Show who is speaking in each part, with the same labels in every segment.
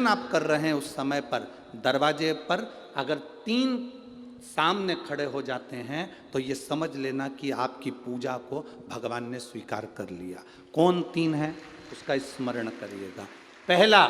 Speaker 1: पूजन आप कर रहे हैं उस समय पर दरवाजे पर अगर 3 सामने खड़े हो जाते हैं तो ये समझ लेना कि आपकी पूजा को भगवान ने स्वीकार कर लिया। कौन 3 है उसका स्मरण करिएगा। पहला,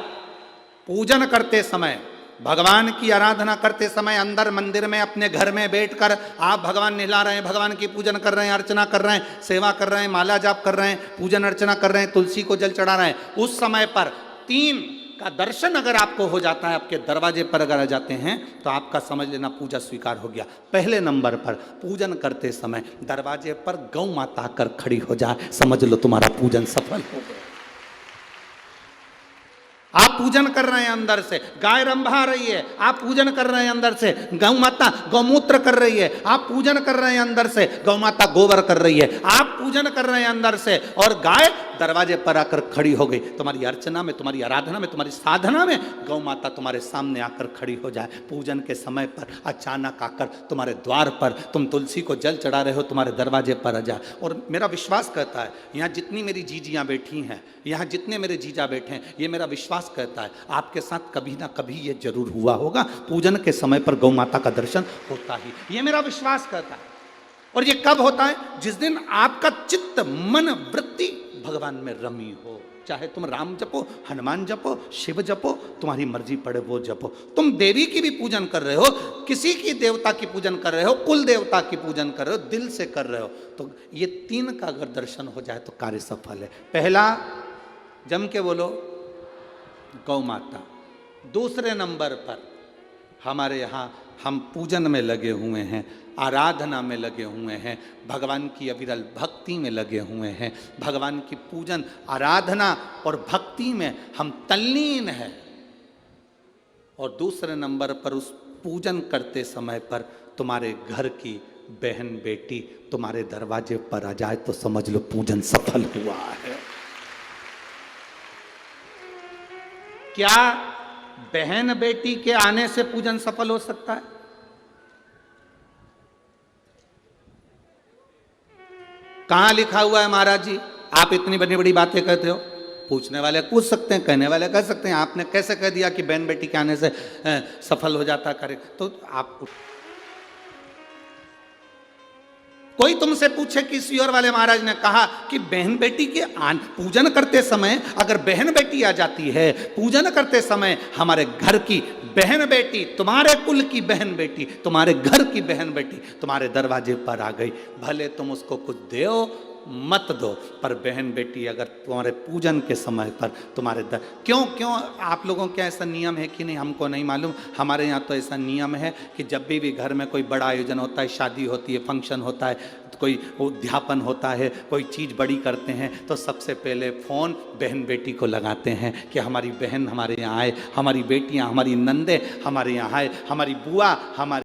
Speaker 1: पूजन करते समय, भगवान की आराधना करते समय अंदर मंदिर में अपने घर में बैठकर आप भगवान नहला रहे हैं, भगवान की पूजन कर रहे हैं, अर्चना कर रहे हैं, सेवा कर रहे हैं, माला जाप कर रहे हैं, पूजन अर्चना कर रहे हैं, तुलसी को जल चढ़ा रहे हैं, उस समय पर 3 का दर्शन अगर आपको हो जाता है, आपके दरवाजे पर अगर आ जाते हैं तो आपका समझ लेना पूजा स्वीकार हो गया। पहले नंबर पर पूजन करते समय दरवाजे पर गौ माता आकर खड़ी हो जाए, समझ लो तुम्हारा पूजन सफल हो गया। आप पूजन कर रहे हैं अंदर से, गाय रंभा रही है, आप पूजन कर रहे हैं अंदर से, गौ माता गौमूत्र कर रही है, आप पूजन कर रहे हैं अंदर से, गौ माता गोबर कर रही है, आप पूजन कर रहे हैं अंदर से, और गाय दरवाजे पर आकर खड़ी हो गई। तुम्हारी अर्चना में, तुम्हारी आराधना में, तुम्हारी साधना में गौ माता तुम्हारे सामने आकर खड़ी हो जाए। पूजन के समय पर अचानक आकर तुम्हारे द्वार पर, तुम तुलसी को जल चढ़ा रहे हो, तुम्हारे दरवाजे पर आ जाए। और मेरा विश्वास कहता है, यहाँ जितनी मेरी जीजियाँ बैठी हैं, यहाँ जितने मेरे जीजा बैठे हैं, ये मेरा विश्वास कहता है आपके साथ कभी ना कभी ये जरूर हुआ होगा, पूजन के समय पर गौ माता का दर्शन होता ही, ये मेरा विश्वास कहता है। और ये कब होता है? जिस दिन आपका चित्त, मन, वृत्ति भगवान में रमी हो। चाहे तुम राम जपो, हनुमान जपो, शिव जपो, तुम्हारी मर्जी पड़े वो जपो। तुम देवी की भी पूजन कर रहे हो, किसी की देवता की पूजन कर रहे हो, कुल देवता की पूजन कर रहे हो, दिल से कर रहे हो, तो ये 3 का अगर दर्शन हो जाए तो कार्य सफल है। पहला, जम के बोलो, गौ माता। दूसरे नंबर पर हमारे यहाँ हम पूजन में लगे हुए हैं, आराधना में लगे हुए हैं, भगवान की अविरल भक्ति में लगे हुए हैं, भगवान की पूजन, आराधना और भक्ति में हम तल्लीन हैं। और दूसरे नंबर पर उस पूजन करते समय पर तुम्हारे घर की बहन बेटी तुम्हारे दरवाजे पर आ जाए तो समझ लो पूजन सफल हुआ है। क्या बहन बेटी के आने से पूजन सफल हो सकता है? कहां लिखा हुआ है महाराज जी? आप इतनी बड़ी बड़ी बातें कहते हो। पूछने वाले पूछ सकते हैं, कहने वाले कह सकते हैं, आपने कैसे कह दिया कि बहन बेटी के आने से सफल हो जाता करे? तो आप, कोई तुमसे पूछे कि ईश्वर वाले महाराज ने कहा कि बहन बेटी के पूजन करते समय अगर बहन बेटी आ जाती है, पूजन करते समय हमारे घर की बहन बेटी, तुम्हारे कुल की बहन बेटी, तुम्हारे घर की बहन बेटी तुम्हारे दरवाजे पर आ गई, भले तुम उसको कुछ दो मत दो, पर बहन बेटी अगर तुम्हारे पूजन के समय पर तुम्हारे क्यों आप लोगों के ऐसा नियम है कि नहीं हमको नहीं मालूम, हमारे यहाँ तो ऐसा नियम है कि जब भी घर में कोई बड़ा आयोजन होता है, शादी होती है, फंक्शन होता है, कोई उद्यापन होता है, कोई चीज़ बड़ी करते हैं, तो सबसे पहले फ़ोन बहन बेटी को लगाते हैं कि हमारी बहन हमारे यहाँ आए, हमारी बेटियाँ, हमारी नंदे हमारे यहाँ आए, हमारी बुआ, हमारी